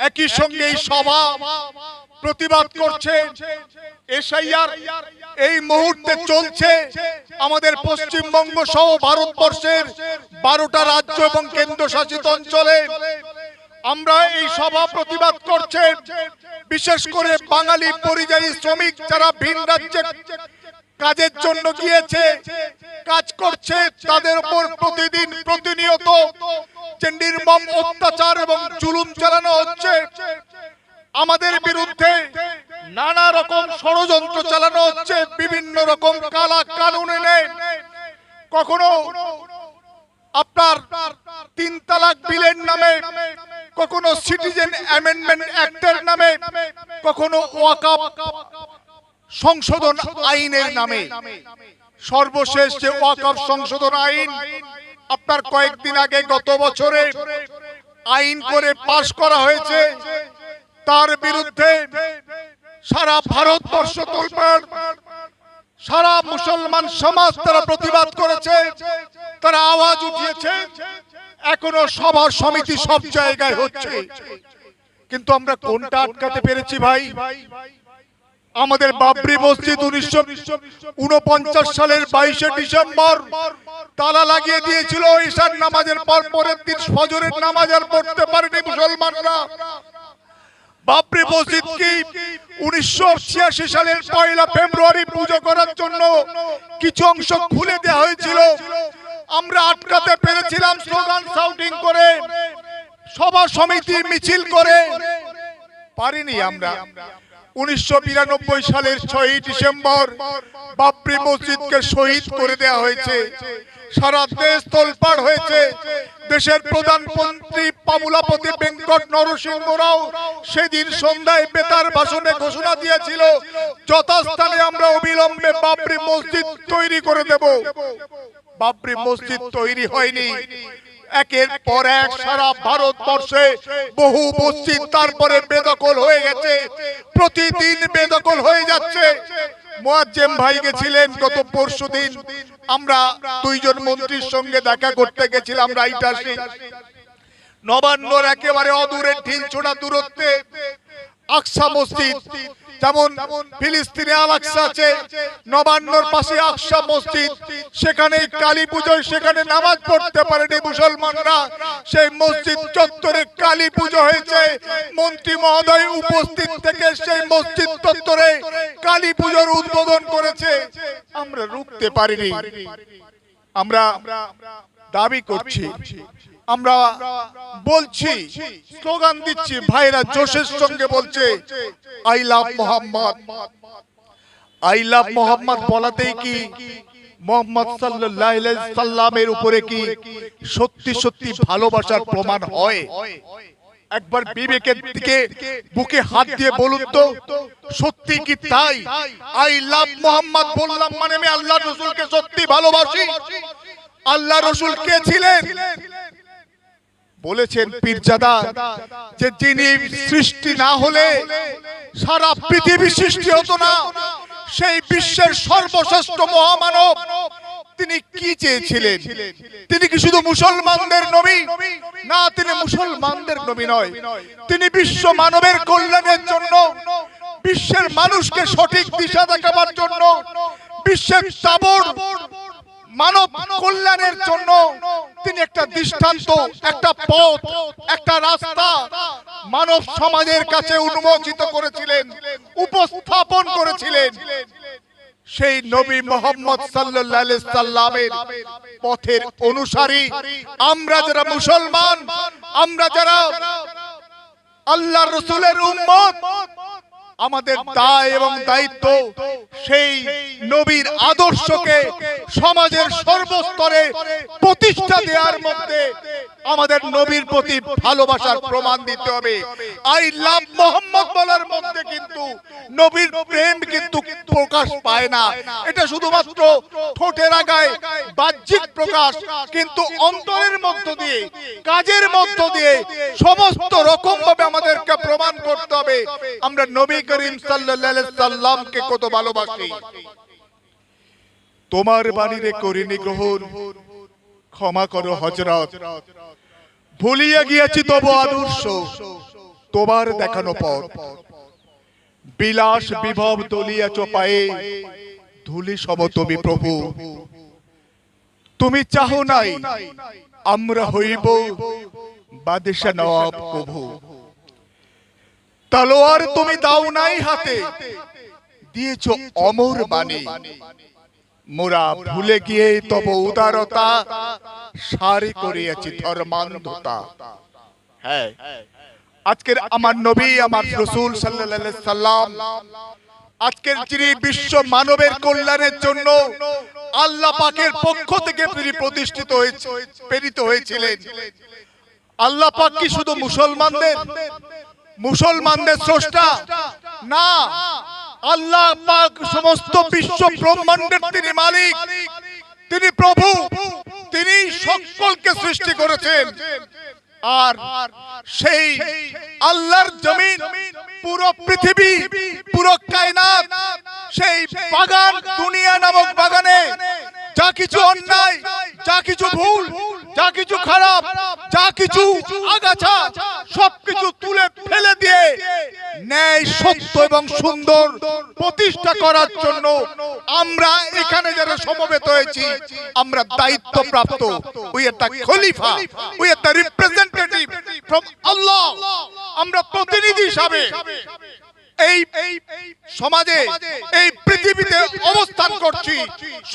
একই সঙ্গে এই সভা প্রতিবাদ করছে। এসআইআর এই মুহূর্তে চলছে আমাদের পশ্চিমবঙ্গ সহ ভারতবর্ষের 12টা রাজ্য এবং কেন্দ্রশাসিত অঞ্চলে। আমরা এই সভা প্রতিবাদ করছে বিশেষ করে বাঙালি পরিযায়ী শ্রমিক যারা ভিন রাজ্যে কাজের জন্য গিয়েছে, কাজ করছে, তাদের উপর প্রতিদিন প্রতিনিয়ত যে নির্মম অত্যাচার এবং জুলুম চালানো হচ্ছে, আমাদের বিরুদ্ধে নানা রকম ষড়যন্ত্র চালানো হচ্ছে, বিভিন্ন রকম কালা কানুন এনে, কখনো আপনার 3 তালাক বিলের নামে, কখনো সিটিজেন অ্যামেন্ডমেন্ট অ্যাক্টের নামে, কখনো ওয়াকফ সংশোধন আইনের নামে। সর্বশেষ যে ওয়াকফ সংশোধন আইন আপনার কয়েকদিন আগে গত বছরে আইন করে পাশ করা হয়েছে, তার বিরুদ্ধে সারা ভারতবর্ষ তোলপাড়, সারা মুসলমান সমাজ তারা প্রতিবাদ করেছে, তারা আওয়াজ উঠিয়েছে। এখনো সভা সমিতি সব জায়গায় হচ্ছে, কিন্তু আমরা কোনটা আটকাতে পেরেছি ভাই? আমাদের বাবরি মসজিদ 1949 সালের 22শে ডিসেম্বর তালা লাগিয়ে দিয়েছিল। ঈশার নামাজের পর পরের দিন ফজরের নামাজ আর পড়তে পারেনি মুসলমানরা। বাবরি মসজিদ কি 1986 সালের 1 ফেব্রুয়ারি পুজো করার জন্য কিছু অংশ খুলে দেওয়া হয়েছিল। আমরা আটকাতে পেরেছিলাম স্লোগান শাউটিং করে, সভা সমিতি মিছিল করে, পারিনি আমরা। 1992 সালের 6 ডিসেম্বর বাবরি মসজিদকে শহীদ করে দেওয়া হয়েছে। সারা দেশ তোলপাড় হয়েছে। দেশের প্রধানমন্ত্রী পামুলাপতি বেঙ্কট নরসিংহ রাও সেদিন সন্ধ্যায় বেতার ভাষণে ঘোষণা দিয়েছিল, যথাস্থানে আমরা অবিলম্বে বাবরি মসজিদ তৈরি করে দেব। বাবরি মসজিদ তৈরি হয়নি। একের পর এক সারা ভারতবর্ষে বহু মসজিদ তারপরে বেদখল হয়ে গেছে, প্রতিদিন বেদখল হয়ে যাচ্ছে। মুয়াজ্জেম ভাই গেছিলেন গত পরশুদিন, আমরা 2 জন মন্ত্রীর সঙ্গে দেখা করতে গেছিলাম রাইটাসি। নবান্নর একেবারে অদূরে ঢিলছোড়া দূরত্বে আকসা মসজিদ, যেমন ফিলিস্তিনে আল আকসা আছে, নবান্নর পাশে আকসা মসজিদ, সেখানে কালী পুজোয় সেখানে নামাজ পড়তে পারেনি মুসলমানরা। সেই মসজিদ চত্বরে কালী পুজো হয়েছে, মন্ত্রী মহোদয় উপস্থিত থেকে সেই মসজিদ চত্বরে কালী পুজোর উদ্বোধন করেছে। আমরা রুখতে পারিনি। আমরা দাবি করছি, আমরা বলছি, স্লোগান দিচ্ছি, ভাইরা জোশের সঙ্গে বলছে I love Mohammad. I love Mohammad বলাতেই কি মোহাম্মদ সাল্লাল্লাহু আলাইহি সাল্লামের উপরে কি সত্যি সত্যি ভালোবাসার প্রমাণ হয়? একবার বিবেকের দিকে বুকে হাত দিয়ে বলুন তো, সত্যি কি তাই? আই লাভ মোহাম্মদ বললাম মানে আমি আল্লাহর রাসূলকে সত্যি ভালোবাসি। আল্লাহর রাসূল কে ছিলেন? বলেছেন পীরজাদা যে যিনি সৃষ্টি না হলে সারা পৃথিবী সৃষ্টি হতো না, সেই বিশ্বের সর্বশ্রেষ্ঠ মহামানব তিনি কি চেয়েছিলেন? তিনি কি শুধু মুসলমানদের নবী? না, তিনি মুসলমানদের নবী নয়, তিনি বিশ্ব মানবের কল্যাণের জন্য, বিশ্বের মানুষকে সঠিক দিশা দেখাবার জন্য, বিশ্বের তাবড় মানব কল্যাণের জন্য তিনি একটা দৃষ্টান্ত, একটা পথ, একটা রাস্তা মানব সমাজের কাছে উন্মোচিত করেছিলেন, উপস্থাপন করেছিলেন। সেই নবী মুহাম্মদ সাল্লাল্লাহু আলাইহি সাল্লামের পথের অনুসারী আমরা যারা মুসলমান, আমরা যারা আল্লাহর রাসূলের উম্মত, আমাদের দায় এবং দায়িত্ব সেই নবীর আদর্শকে সমাজের সর্বস্তরে প্রতিষ্ঠা দেওয়ার মধ্যে আমাদের নবীর প্রতি ভালোবাসার প্রমাণ দিতে হবে। আই লাভ মোহাম্মদ বলার মধ্যে কিন্তু নবীর প্রেম কিন্তু প্রকাশ পায় না। এটা শুধুমাত্র ঠোঁটের আগায় বাহ্যিক প্রকাশ, কিন্তু অন্তরের মধ্য দিয়ে, কাজের মধ্য দিয়ে সমস্ত রকম ভাবে আমাদেরকে প্রমাণ করতে হবে আমরা নবী করিম সাল্লাল্লাহু আলাইহি সাল্লামকে কত ভালোবাসি। তোমার বাণীরে করিনি গ্রহণ, ক্ষমা করো হযরত, ভুলিয়া গিয়েছি তবু আদর্শ। তোমার দেখানো পথ। বিলাস বিভব দলিয়াছ পায়ে, ধুলি সম তুমি প্রভু। তুমি চাহো নাই আমরা হইব বাদশা নওয়াব কভু। তলোয়ার তুমি দাও নাই হাতে, দিয়েছ অমর বাণী। মোরা ভুলে গিয়ে তব উদারতা, সারি করিয়াছি ধর্মান্ধতা। হ্যাঁ, আজকের আমার নবী আমার রাসূল সাল্লাল্লাহু আলাইহি সাল্লাম, আজকের যিনি বিশ্ব মানবের কল্যাণের জন্য আল্লাহ পাকের পক্ষ থেকে তিনি প্রতিষ্ঠিত প্রেরিত হয়েছিলেন। আল্লাহ পাক কি শুধু মুসলমানদের স্রষ্টা? না, আল্লাহ পাক সমস্ত বিশ্ব ব্রহ্মাণ্ডের তিনি মালিক, তিনি প্রভু, তিনি সকলকে সৃষ্টি করেছেন। আর সেই আল্লাহর জমিন, পুরো পৃথিবী, পুরো কায়নাত, সেই বাগান দুনিয়া নামক বাগানে যা কিছু অন্যায়, যা কিছু ভুল, যা কিছু খারাপ, যা কিছু আগাছা, সবকিছু তুলে ফেলে দিয়ে ন্যায়, সত্য এবং সুন্দর প্রতিষ্ঠা করার জন্য আমরা এখানে যারা সমবেত হয়েছি, আমরা দায়িত্বপ্রাপ্ত। উই আর দ্য খলিফা, we are the representative from Allah. আমরা প্রতিনিধি হিসাবে এই সমাজে, এই পৃথিবীতে অবস্থান করছি।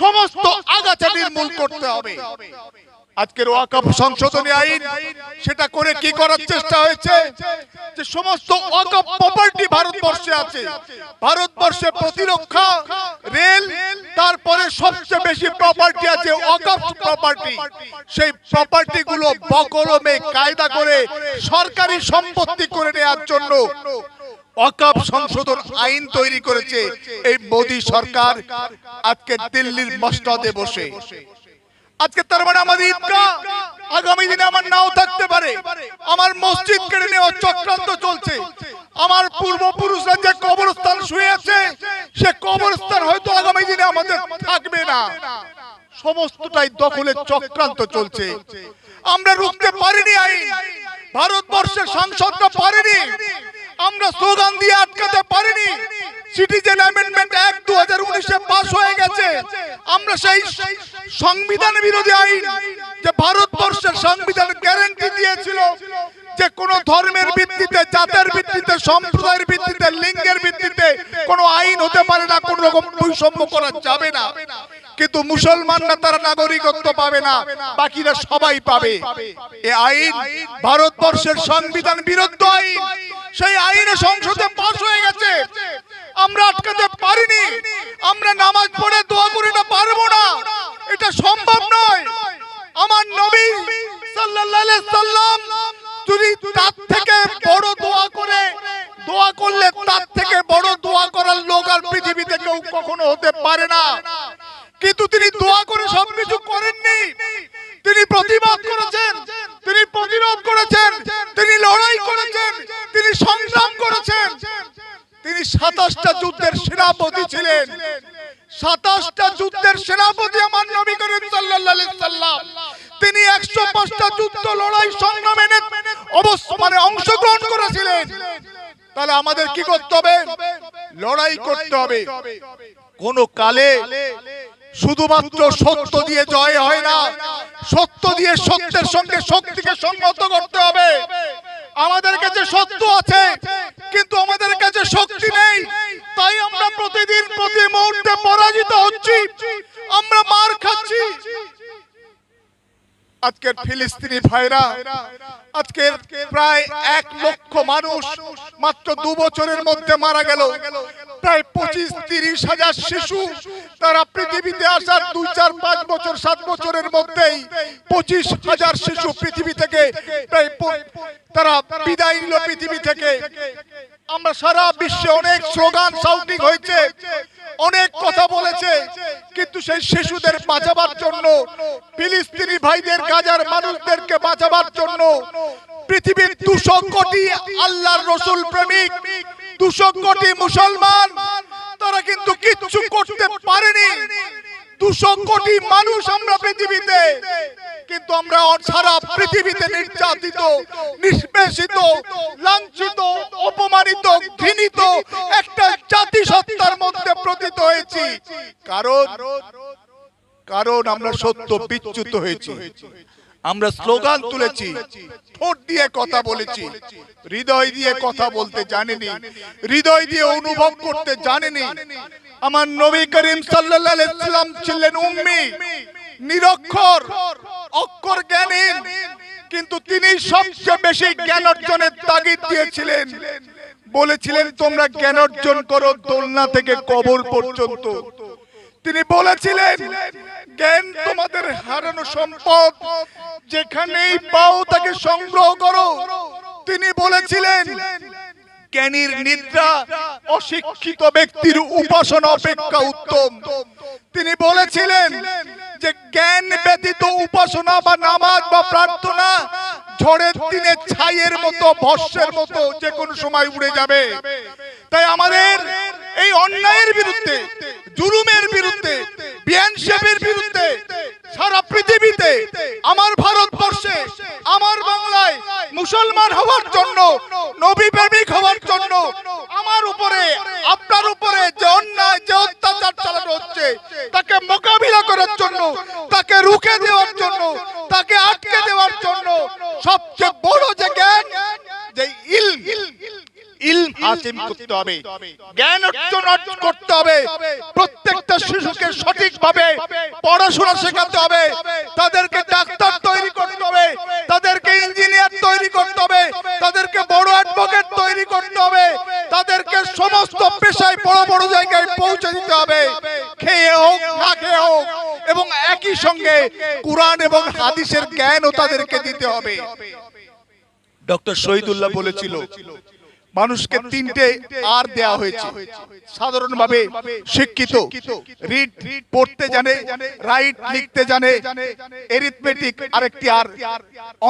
সমস্ত আগাছা নির্মূল করতে হবে। আজকের ওয়াকফ সংশোধনী আইন, সেটা করে কি করার চেষ্টা হয়েছে যে সমস্ত ওয়াকফ প্রপার্টি ভারতবর্ষে আছে, ভারতবর্ষে প্রতিরক্ষা, রেল, তারপরে সবচেয়ে বেশি প্রপার্টি আছে ওয়াকফ প্রপার্টি। সেই প্রপার্টি গুলো বকলমে কায়দা করে সরকারি সম্পত্তি করে নেওয়ার জন্য ওয়াকফ সংশোধন আইন তৈরি করেছে এই মোদী সরকার, আজকে দিল্লির মসনদে বসে। আজকে তার মানে আমাদের ঈদগাহ আগামী দিনে আমার নাও থাকতে পারে, আমার মসজিদ কেড়ে নেওয়ার চক্রান্ত চলছে। আমার পূর্বপুরুষরা যে কবরস্থান শুয়ে আছে, সে কবরস্থান হয়তো আগামী দিনে আমাদের থাকবে না। সমস্তটাই দখলের চক্রান্ত চলছে। আমরা রুখতে পারিনি আইন, ভারতবর্ষের সাংসদরা পারেনি, আমরা স্লোগান দিয়ে আটকাতে পারিনি। সিটিজেন অ্যামেন্ডমেন্ট অ্যাক্ট 2019 পাস হয়ে গেছে। আমরা সেই সংবিধান বিরোধী আইন, যে ভারতবর্ষের সংবিধান গ্যারান্টি দিয়েছিল যে কোন ধর্মের ভিত্তিতে, জাতের ভিত্তিতে, সম্প্রদায়ের ভিত্তিতে, লিঙ্গের ভিত্তিতে কোন আইন হতে পারে না, কোন রকম বৈষম্য করা যাবে না। কিন্তু মুসলমানরা তারা নাগরিকত্ব পাবে না, বাকিরা সবাই পাবে। এই আইন ভারতবর্ষের সংবিধান বিরুদ্ধ আইন, সেই আইনে সংসদে পাস হয়ে গেছে। আমরা আটকাতে পারিনি। আমরা নামাজ পড়ে দোয়া করে না পারবো না, এটা সম্ভব নয়। আমার নবী সাল্লাল্লাহু আলাইহি সাল্লাম যদি তার থেকে বড় দোয়া করলে তার থেকে বড় দোয়া করার লোক আর পৃথিবীতে কেউ কখনো হতে পারে না। কিন্তু তিনি দোয়া করে সবকিছু করেননি, তিনি প্রতিবাদ করেছেন, তিনি প্রতিরোধ করেছেন, তিনি লড়াই করেছেন, তিনি সংগ্রাম করেছেন। তিনি 27টা যুদ্ধের সেনাপতি ছিলেন। 27টা যুদ্ধের সেনাপতি আমার নবী করিম সাল্লাল্লাহু আলাইহি সাল্লাম। তিনি 105টা যুদ্ধ লড়াই সংগ্রামে অংশগ্রহণ করেছিলেন। তাহলে আমাদের কি করতে হবে? লড়াই করতে হবে। কোন কালে শুধুমাত্র সত্য দিয়ে জয় হয় না, সত্য দিয়ে সত্যের সঙ্গে শক্তিকে সংহত করতে হবে। আমাদের কাছে সত্য আছে, কিন্তু আমাদের কাছে শক্তি নেই, তাই আমরা প্রতিদিন প্রতি মুহূর্তে পরাজিত হচ্ছি, আমরা মার খাচ্ছি। আজকের ফিলিস্তিনি ভাইরা, আজকের প্রায় 1 লক্ষ মানুষ মাত্র 2 বছরের মধ্যে মারা গেল। প্রায় 25-30 হাজার শিশু তারা পৃথিবীতে আসার 2, 4, 5 বছর, 7 বছরের মধ্যেই 25 হাজার শিশু পৃথিবী থেকে প্রায় তারা বিদায় নিল পৃথিবী থেকে। আমরা সারা বিশ্বে অনেক স্লোগান শাউটিং হয়েছে, অনেক কথা বলেছে, কিন্তু সেই শিশুদের বাঁচাবার জন্য, ফিলিস্তিনি ভাইদের, গাজার মানুষদেরকে বাঁচাবার জন্য পৃথিবীর 200 কোটি আল্লাহর রাসূল প্রেমিক, 200 কোটি মুসলমান, তারা কিন্তু কিচ্ছু করতে পারেনি। 200 কোটি মানুষ আমরা পৃথিবীতে, কিন্তু আমরা সারা পৃথিবীতে নির্যাতিত, নিষ্পেষিত, লাঞ্ছিত, অপমানিত, ঘৃণিত একটা জাতিসত্তার মধ্যে পতিত হয়েছি। কারণ আমরা সত্য বিচ্যুত হয়েছি। আমরা স্লোগান তুলেছি, ঠোঁট দিয়ে কথা বলেছি, হৃদয় দিয়ে কথা বলতে জানিনি, হৃদয় দিয়ে অনুভব করতে জানিনি। আমার নবী করিম সাল্লাল্লাহু আলাইহি ওয়াসাল্লাম ছিলেন উম্মি, নিরক্ষর, অক্ষর জ্ঞানহীন, কিন্তু তিনি সবচেয়ে বেশি জ্ঞান অর্জনের তাগিদ দিয়েছিলেন। বলেছিলেন তোমরা জ্ঞান অর্জন করো দোলনা থেকে কবর পর্যন্ত। তিনি বলেছিলেন জ্ঞান তোমাদের হারানো সম্পদ, যেখানেই পাও তাকে সংগ্রহ করো। তিনি বলেছিলেন জ্ঞানীর নিদ্রা অশিক্ষিত ব্যক্তির উপাসনা অপেক্ষা উত্তম। তিনি বলেছিলেন যে জ্ঞান ব্যতীত উপাসনা বা নামাজ বা প্রার্থনা ঝড়ের দিনে ছাইয়ের মতো, ভস্মের মতো যে কোনো সময় উড়ে যাবে। তাই আমাদের এই অন্যায়ের বিরুদ্ধে, জুলুমের বিরুদ্ধে, বিয়ানশেপের বিরুদ্ধে সারা পৃথিবীতে, আমার ভারতবর্ষে, আমার বাংলায় মুসলমান হওয়ার জন্য, নবী প্রেমিক হওয়ার জন্য, আমার উপরে, আপনার উপরে যে অন্যায়, যে অত্যাচার চালানো হচ্ছে তাকে মোকাবিলা করার জন্য, তাকে রুখে দেওয়ার জন্য, তাকে আটকে দেওয়ার জন্য সবচেয়ে বড় যে জ্ঞান, যে ইলম হাসিল করতে হবে, জ্ঞান অর্জন করতে হবে। প্রত্যেকটা শিশুকে সঠিকভাবে পড়াশোনা শেখাতে হবে, তাদেরকে ডাক্তার তৈরি করতে হবে, তাদেরকে ইঞ্জিনিয়ার তৈরি করতে হবে, তাদেরকে বড় অ্যাডভোকেট তৈরি করতে হবে, তাদেরকে সমস্ত পেশায় বড় বড় জায়গায় পৌঁছে দিতে হবে, খেয়ে হোক না খেয়ে হোক। এবং একই সঙ্গে কুরআন এবং হাদিসের জ্ঞানও তাদেরকে দিতে হবে। ডক্টর শহীদুল্লাহ বলেছিল মানুষকে 3টে আর দেয়া হয়েছে। সাধারণভাবে শিক্ষিত, রিড পড়তে জানে, রাইট লিখতে জানে, এরিথমেটিক আরেকটি আর,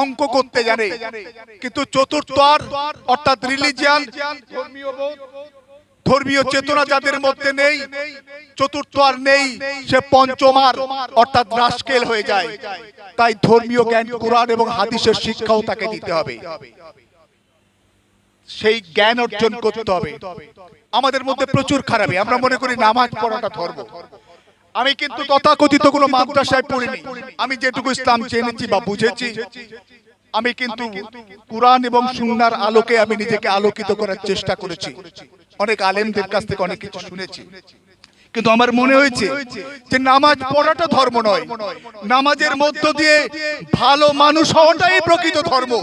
অঙ্ক করতে জানে। কিন্তু চতুর্থ আর অর্থাৎ রিলিজিয়ান, ধর্মীয় চেতনা যাদের মধ্যে নেই, চতুর্থ আর নেই, সে পঞ্চম আর অর্থাৎ রাস্কেল হয়ে যায়। তাই ধর্মীয় জ্ঞান, কুরআন এবং হাদিসের শিক্ষাও তাকে দিতে হবে। সেই জ্ঞান অর্জন করতে হবে। আমাদের মধ্যে প্রচুর খারাপি, আমরা মনে করি নামাজ পড়াটা ধর্ম। আমি কিন্তু তথাকথিত কোনো মাদ্রাসায় পড়িনি। আমি যেটুকু ইসলাম জেনেছি বা বুঝেছি, আমি কিন্তু কুরআন এবং সুন্নাহর আলোকে আমি নিজেকে আলোকিত করার চেষ্টা করেছি। অনেক আলেমদের কাছ থেকে অনেক কিছু শুনেছি, কিন্তু আমার মনে হয়েছে যে নামাজ পড়াটা ধর্ম নয়, নামাজের মধ্য দিয়ে ভালো মানুষ হওয়াটাই প্রকৃত ধর্ম।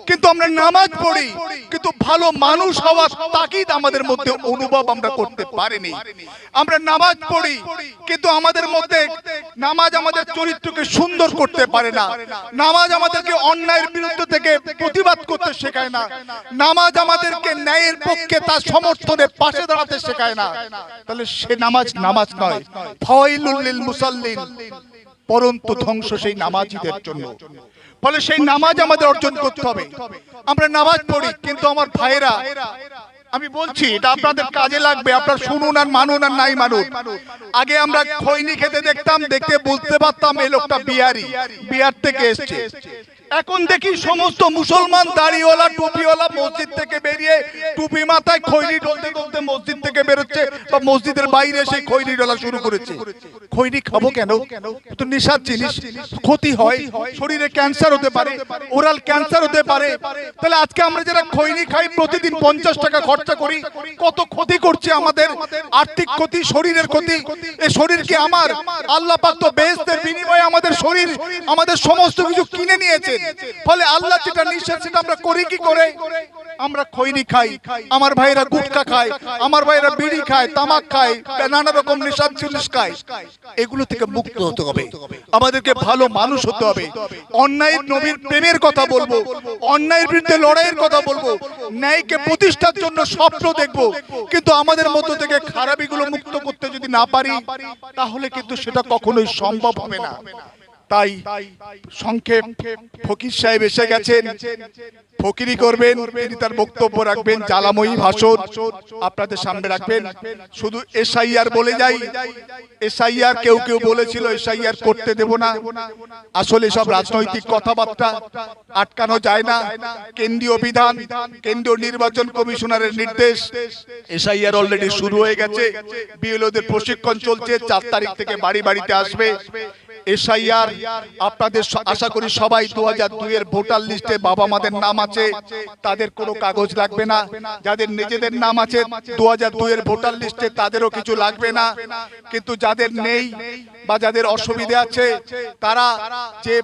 কিন্তু আমরা নামাজ পড়ি, কিন্তু ভালো মানুষ হওয়ার তাগিদ আমাদের মধ্যে অনুভব আমরা করতে পারিনি। আমরা নামাজ পড়ি, কিন্তু আমাদের মধ্যে নামাজ আমাদের চরিত্রকে সুন্দর করতে পারে না। নামাজ আমাদেরকে অন্যায়ের বিরুদ্ধে থেকে প্রতিবাদ করতে শেখায় না। নামাজ আমাদেরকে ন্যায়ের পক্ষে তার সমর্থনে পাশে দাঁড়াতে শেখায় না। তাহলে সে নামাজ নামাজ নয়, ফাওয়াইলুল লিল মুসাল্লিন, পরন্তু ধ্বংস সেই নামাজীদের জন্য। ফলে সেই নামাজ আমাদের অর্জন করতে হবে। আমরা নামাজ পড়ি, কিন্তু আমার ভাইরা, আমি বলছি এটা আপনাদের কাজে লাগবে, আপনারা শুনুন আর মানুন আর নাই মানুন। আগে আমরা খৈনি খেতে দেখতাম, দেখতে বুঝতে পারতাম এই লোকটা বিহারি, বিহার থেকে এসেছে। এখন দেখি সমস্ত মুসলমান দাড়িওয়ালা, টুপিওয়ালা মসজিদ থেকে বেরিয়ে টুপি মাথায় খৈনি ডলতে ডলতে মসজিদ থেকে বেরোচ্ছে, বা মসজিদের বাইরে সেই খৈনি ডলা শুরু করেছে। খৈনি খাবো কেন? তো নেশার জিনিস, ক্ষতি হয়, শরীরে ক্যান্সার হতে পারে, ওরাল ক্যান্সার হতে পারে। তাহলে আজকে আমরা যারা খৈনি খাই, প্রতিদিন 50 টাকা খরচা করি, কত ক্ষতি করছে আমাদের, আর্থিক ক্ষতি, শরীরের ক্ষতি। এই শরীরকে আমার আল্লাহ পাক তো বেহেশতের বিনিময়ে আমাদের শরীর, আমাদের সমস্ত কিছু কিনে নিয়েছে। ফলে আল্লাহ যেটা নিষেধ সেটা আমরা করি কি করে? আমরা খৈনি খাই, আমার ভাইরা গুটখা খায়, আমার ভাইরা বিড়ি খায়, তামাক খায়, নানা রকম নেশার জিনিস খায়। এগুলো থেকে মুক্ত হতে হবে, আমাদেরকে ভালো মানুষ হতে হবে। অন্যায়ের নবীর প্রেমের কথা বলবো, অন্যায়ের বিরুদ্ধে লড়াইয়ের কথা বলবো, ন্যায়কে প্রতিষ্ঠার জন্য স্বপ্ন দেখবো। কিন্তু আমাদের মধ্য থেকে খারাপিগুলো মুক্ত করতে যদি না পারি, তাহলে কিন্তু সেটা কখনোই সম্ভব হবে না। তাই সংক্ষেপ ফকির সাহেব এসে গেছেন, ফকিরি করবেন, তিনি তার বক্তব্য রাখবেন, জ্বালাময়ী ভাষণ আপনাদের সামনে রাখবেন। শুধু এসআইআর বলে যাই, এসআইআর কেউ কেউ বলেছিল এসআইআর করতে দেব না, আসলে সব রাজনৈতিক কথাবার্তা, আটকানো যায় না। কেন্দ্রীয় বিধান, কেন্দ্রীয় নির্বাচন কমিশনারের নির্দেশ, এসআইআর অলরেডি শুরু হয়ে গেছে, বিএলওদের প্রশিক্ষণ চলছে, 4 তারিখ থেকে বাড়ি বাড়িতে আসবে এসআইআর। আপনাদের আশা করি সবাই 2002 এর ভোটার লিস্টে বাবা মাদের নাম আছে, তাদের কোনো কাগজ লাগবে না। যাদের নিজেদের নাম আছে 2002 এর ভোটার লিস্টে তাদেরও কিছু লাগবে না। কিন্তু যাদের নেই বা যাদের অসুবিধা আছে তারা যে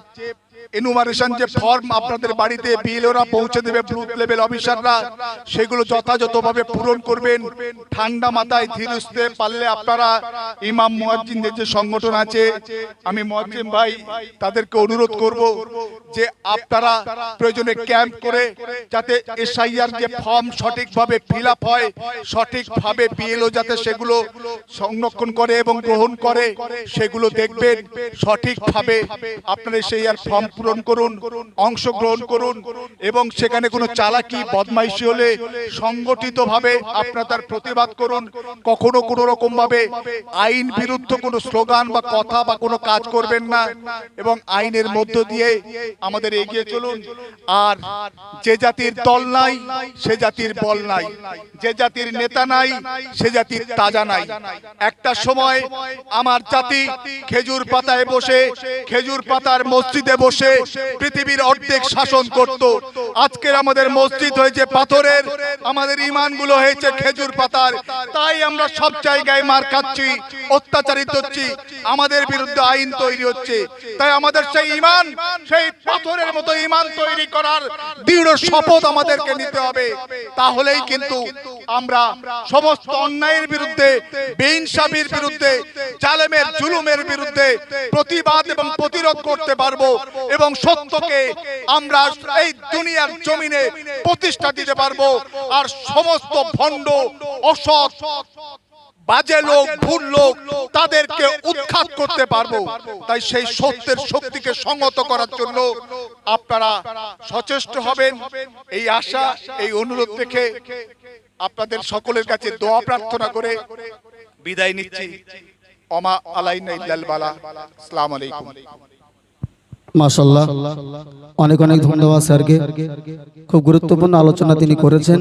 এনুমারেশন যে ফর্ম আপনাদের বাড়িতে বিএলওরা পৌঁছে দেবে, বুথ লেভেল অফিসাররা, সেগুলো যথাযথভাবে পূরণ করবেন। ঠান্ডা মাথায় ধীর সুস্থে পারলে আপনারা ইমাম মুয়াজ্জিনদের যে সংগঠন আছে, আমি মুয়াজ্জিন ভাই তাদেরকে অনুরোধ করব যে আপনারা প্রয়োজনে ক্যাম্প করে যাতে এসআইআর যে ফর্ম সঠিকভাবে ফিল আপ হয়, সঠিকভাবে বিএলও যাতে সেগুলো সংরক্ষণ করে এবং গ্রহণ করে, সেগুলো দেখবেন। সঠিকভাবে আপনারা এসআইআর ফর্ম পূরণ করুন, অংশগ্রহণ করুন, এবং সেখানে কোনো চালাকি বদমাইশি হলে সংগঠিতভাবে আপনারা তার প্রতিবাদ করুন। কখনো কোনো রকম ভাবে আইন বিরুদ্ধ কোনো স্লোগান বা কথা বা কোনো কাজ করবেন না, এবং আইনের মধ্য দিয়ে আমাদের এগিয়ে চলুন। আর যে জাতির দল নাই সে জাতির বল নাই, যে জাতির নেতা নাই সে জাতির তাজা নাই। একটা সময় আমার জাতি খেজুর পাতায় বসে, খেজুর পাতার মসজিদে বসে পৃথিবীর অর্ধেক শাসন করত। আজকের আমাদের মসজিদ হয়েছে পাথরের, আমাদের ইমানগুলো হয়েছে খেজুর পাতার। তাই আমরা সব জায়গায় মার খাচ্ছি, অত্যাচারিত হচ্ছি, আমাদের বিরুদ্ধে আইন তৈরি হচ্ছে। তাই আমাদের সেই ইমান, সেই পাথরের মতো ইমান তৈরি করার দৃঢ় শপথ আমাদেরকে নিতে হবে। তাহলেই কিন্তু আমরা সমস্ত অন্যায়ের বিরুদ্ধে, বেইনসাফির বিরুদ্ধে, জালেমের জুলুমের বিরুদ্ধে প্রতিবাদ এবং প্রতিরোধ করতে পারবো, এবং সত্যকে আমরা এই দুনিয়ার জমিনে প্রতিষ্ঠা দিতে পারবো। আর সমস্ত ভণ্ড, অসৎ, বাজে লোক, ভুল লোক, তাদেরকে উৎখাত করতে পারবো। তাই সেই সত্যের শক্তিকে সংহত করার জন্য আপনারা সচেষ্ট হবেন, এই আশা, এই অনুরোধ রেখে আপনাদের সকলের কাছে দোয়া প্রার্থনা করে বিদায় নিচ্ছি। ওমা আলাইনা ইল্লাল বালা। আসসালামু আলাইকুম। মাশাআল্লাহ, অনেক অনেক ধন্যবাদ স্যারকে, খুব গুরুত্বপূর্ণ আলোচনা তিনি করেছেন।